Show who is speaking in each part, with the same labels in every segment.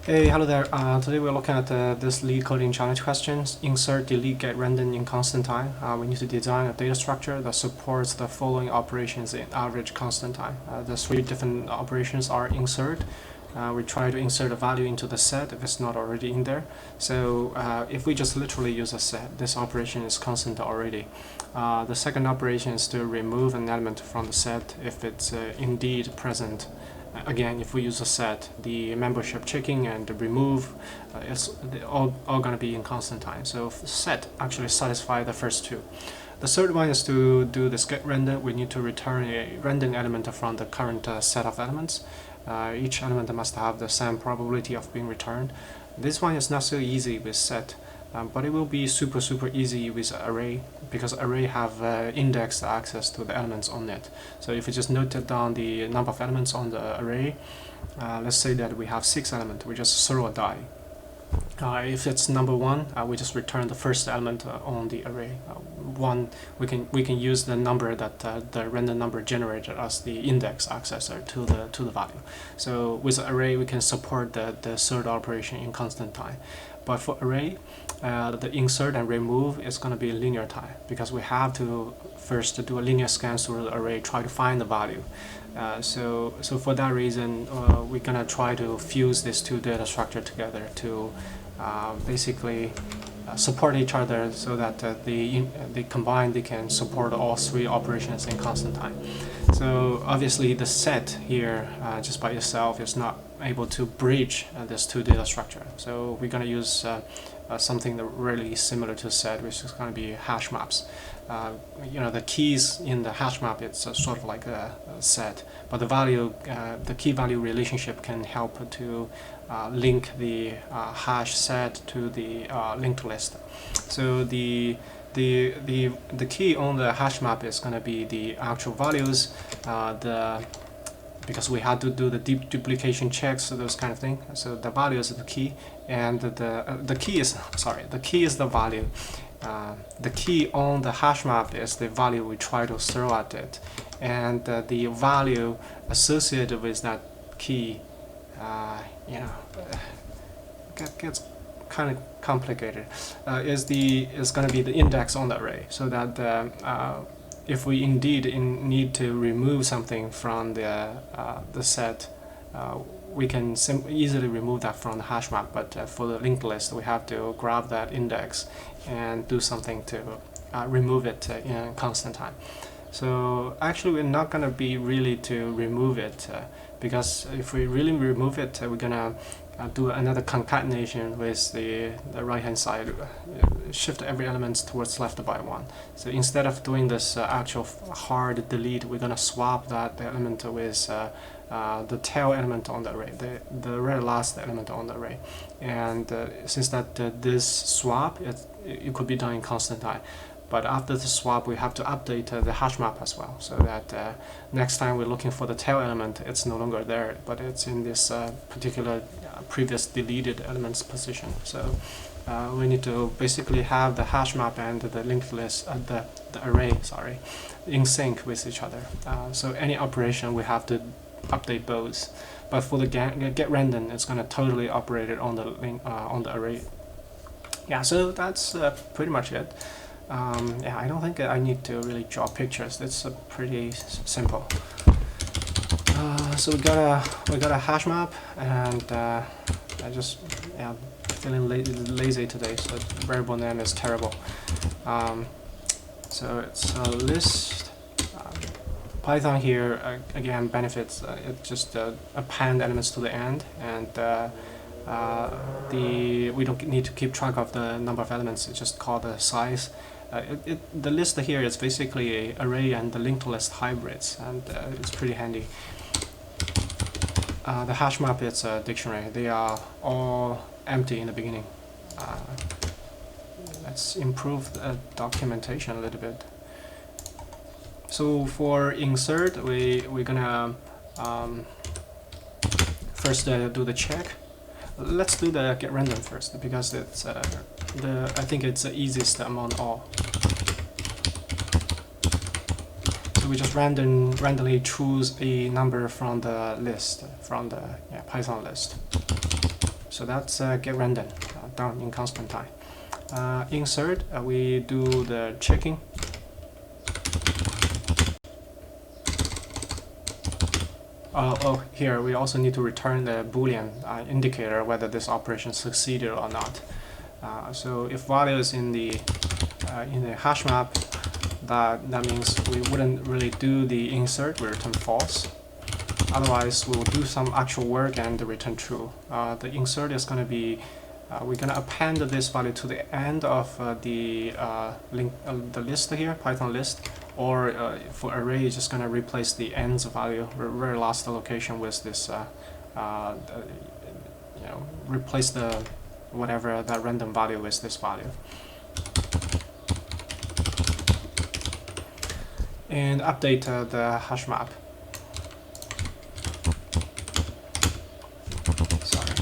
Speaker 1: Hey, hello there. Today we're looking at this lead coding challenge questions. Insert, delete, get random in constant time. We need to design a data structure that supports the following operations in average constant time. The three different operations are insert. We try to insert a value into the set if it's not already in there. So if we just literally use a set, this operation is constant already. The second operation is to remove an element from the set if it's indeed present. Again, if we use a set, the membership checking and the remove, it's all going to be in constant time. So set actually satisfy the first two. The third one is to do this get random. We need to return a random element from the current set of elements. Each element must have the same probability of being returned. This one is not so easy with set. But it will be super easy with array because array have indexed access to the elements on it. So if we just noted down the number of elements on the array, let's say that we have 6 elements, we just throw a die. If it's number 1, we just return the first element on the array. 1, we can use the number that the random number generated as the index accessor to the value. So with array, we can support the third operation in constant time. But for array, the insert and remove is going to be linear time because we have to first do a linear scan through the array, try to find the value. So for that reason, we're going to try to fuse these two data structures together to basically support each other so that they combined, they can support all three operations in constant time. So obviously the set here just by itself is not able to bridge this two data structure. So we're going to use something that really similar to set, which is going to be hash maps. The keys in the hash map, it's sort of like a set, but the value, the key value relationship can help to link the hash set to the linked list. So the key on the hash map is going to be the actual values, because we had to do the deep duplication checks, so those kind of thing. So the value is the key, and the key is the value. The key on the hash map is the value we try to throw at it, and the value associated with that key, gets kind of complicated. Is going to be the index on the array, so that if we indeed need to remove something from the set, we can easily remove that from the hash map. But for the linked list, we have to grab that index and do something to remove it in constant time. So actually, we're not going to be really to remove it because if we really remove it, we're going to do another concatenation with the right hand side, shift every element towards left by 1. So instead of doing this actual hard delete, we're going to swap that element with the tail element on the array, the very last element on the array. And since that this swap, it could be done in constant time. But after the swap, we have to update the hash map as well, so that next time we're looking for the tail element, it's no longer there, but it's in this particular previous deleted element's position. So we need to basically have the hash map and the linked list, the array, in sync with each other. So any operation we have to update both. But for the get random, it's going to totally operate it on the array. Yeah, so that's pretty much it. I don't think I need to really draw pictures. It's pretty simple. So we got a hash map, and I just feeling lazy today, so variable name is terrible. So it's a list. Python here again benefits it just append elements to the end, and we don't need to keep track of the number of elements. It's just called the size. The list here is basically an array and the linked list hybrids, and it's pretty handy. The hash map is a dictionary. They are all empty in the beginning. Let's improve the documentation a little bit. So for insert, we're gonna first do the check. Let's do the get random first because it's I think it's the easiest among all. So we just randomly choose a number from the list, from the Python list. So that's GetRandom done in constant time. Insert, we do the checking. Here we also need to return the Boolean indicator whether this operation succeeded or not. So if value is in the hash map, that means we wouldn't really do the insert, we return false. Otherwise, we will do some actual work and return true. The insert is going to be, we're going to append this value to the end of the list here, Python list, or for array, it's just going to replace the ends value, very last location with this, replace the whatever that random value with this value. And update the hash map. Sorry.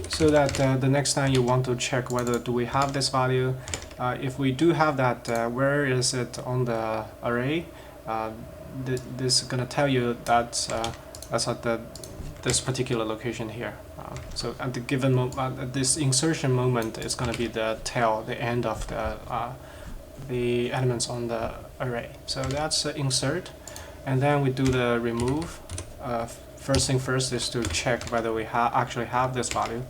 Speaker 1: So that the next time you want to check whether do we have this value, if we do have that, where is it on the array? This is going to tell you that's at this particular location here. So at the given this insertion moment is going to be the tail, the end of the elements on the array. So that's insert, and then we do the remove. First thing first is to check whether we actually have this value.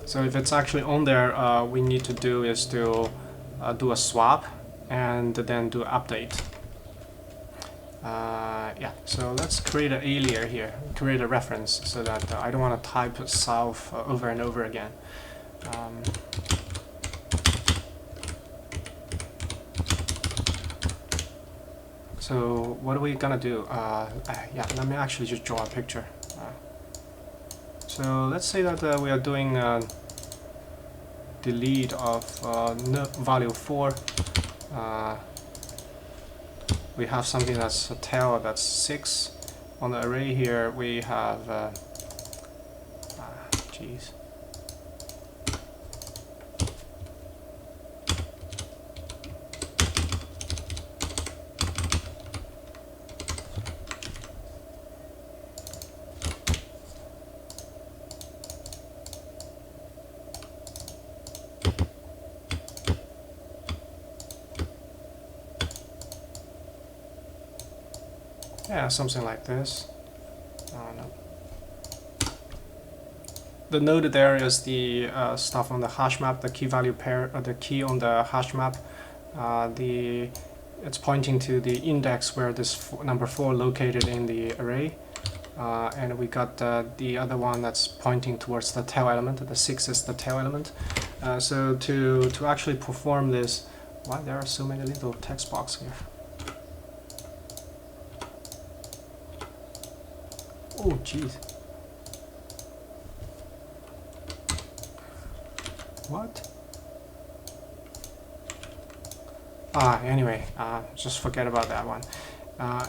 Speaker 1: So if it's actually on there, we need to do is to do a swap and then do update. Yeah, so let's create an alias here, create a reference so that I don't want to type self over and over again. So what are we gonna do? Yeah, let me actually just draw a picture. So let's say that we are doing delete of value 4. We have something that's a tail that's 6. On the array here we have geez. Yeah, something like this. No. The node there is the stuff on the hash map, the key value pair, the key on the hash map. It's pointing to the index where this number 4 located in the array. And we got the other one that's pointing towards the tail element. The 6 is the tail element. So to actually perform this, why there are so many little text boxes here? Oh, jeez. What? Anyway, just forget about that one.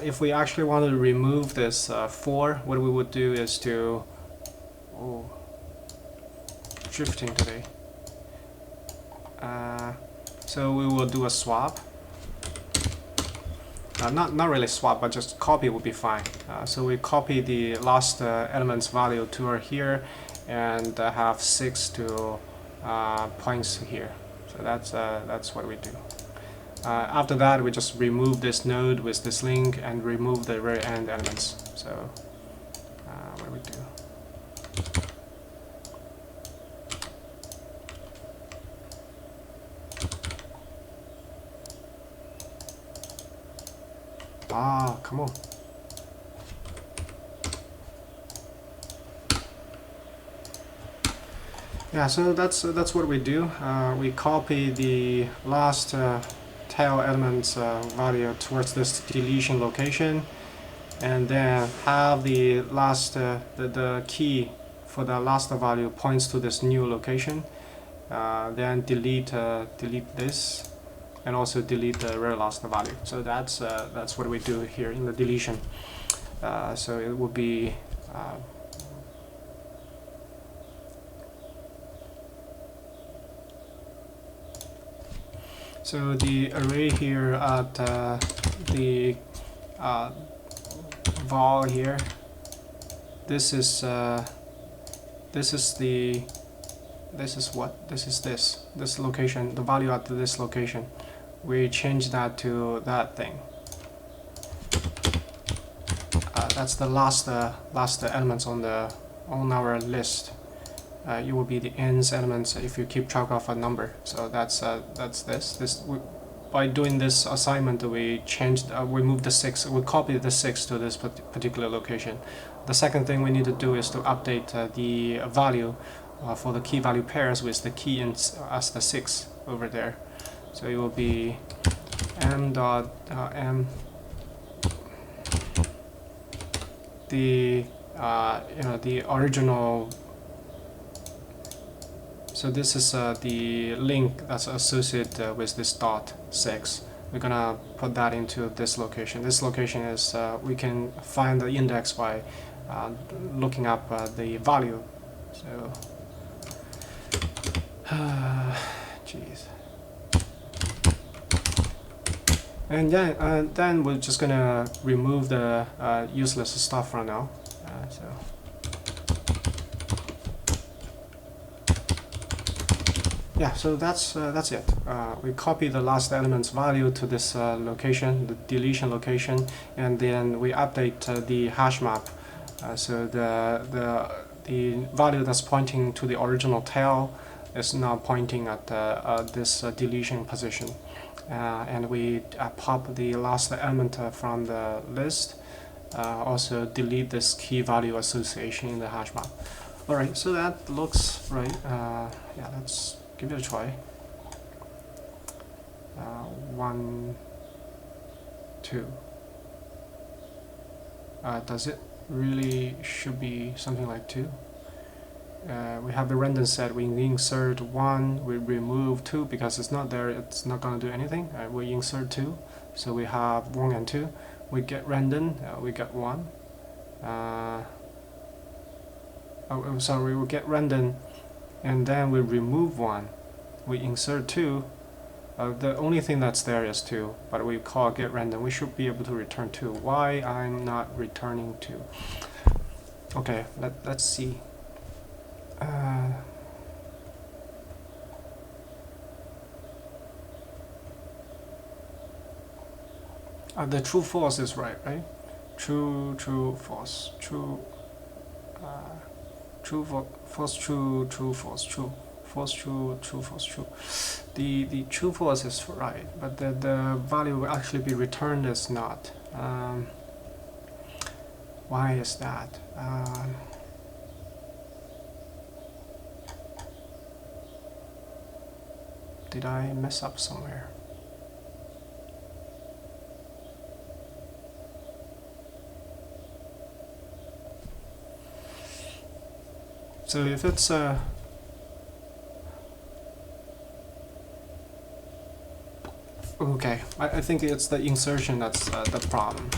Speaker 1: If we actually wanted to remove this 4, what we would do is to... Oh, drifting today. So we will do a swap. Not really swap, but just copy would be fine. So we copy the last element's value to here, and have 6 to points here. So that's what we do. After that, we just remove this node with this link and remove the very end elements. So what do we do? Come on. Yeah, so that's what we do. We copy the last tail element's value towards this deletion location, and then have the last the key for the last value points to this new location. Then delete this, and also delete the very last value. So that's what we do here in the deletion. So it would be So the array here at the val here, this is this location, the value at this location. We change that to that thing. That's the last elements on our list. It will be the nth elements if you keep track of a number. So that's this. By doing this assignment, we moved the 6. We copied the 6 to this particular location. The second thing we need to do is to update the value for the key value pairs with the key as the 6 over there. So it will be m dot m. The the original. So this is the link that's associated with this dot 6. We're gonna put that into this location. This location is we can find the index by looking up the value. So, jeez. And then we're just gonna remove the useless stuff for now. Yeah, so that's it. We copy the last element's value to this location, the deletion location, and then we update the hash map. So the value that's pointing to the original tail is now pointing at this deletion position, and we pop the last element from the list. Also delete this key value association in the hash map. All right, so that looks right. Yeah, let's give it a try. 1, 2. Does it really should be something like 2? We have the random set. We insert 1. We remove 2 because it's not there. It's not going to do anything. We insert 2. So we have 1 and 2. We get random. We get 1. Sorry. We get random. And then we remove 1, we insert 2. The only thing that's there is 2, but we call GetRandom. We should be able to return 2. Why I'm not returning 2? Okay, let's see. The true false is right? True false, true. True, false, true, true, false, true, false, true, true, false, true. The true false is right, but the value will actually be returned is not. Why is that? Did I mess up somewhere? So if it's okay, I think it's the insertion that's the problem.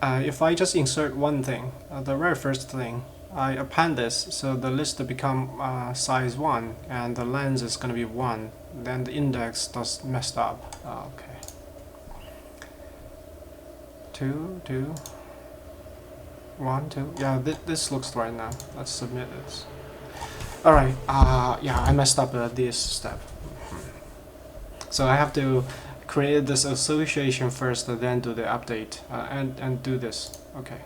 Speaker 1: If I just insert one thing, the very first thing, I append this, so the list become size 1, and the length is going to be 1. Then the index does messed up. Okay. 2, 2. 1, 2. Yeah, this looks right now. Let's submit this. Alright, yeah, I messed up this step. So I have to create this association first, then do the update, and do this. Okay.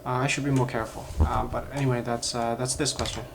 Speaker 1: I should be more careful. But anyway, that's this question.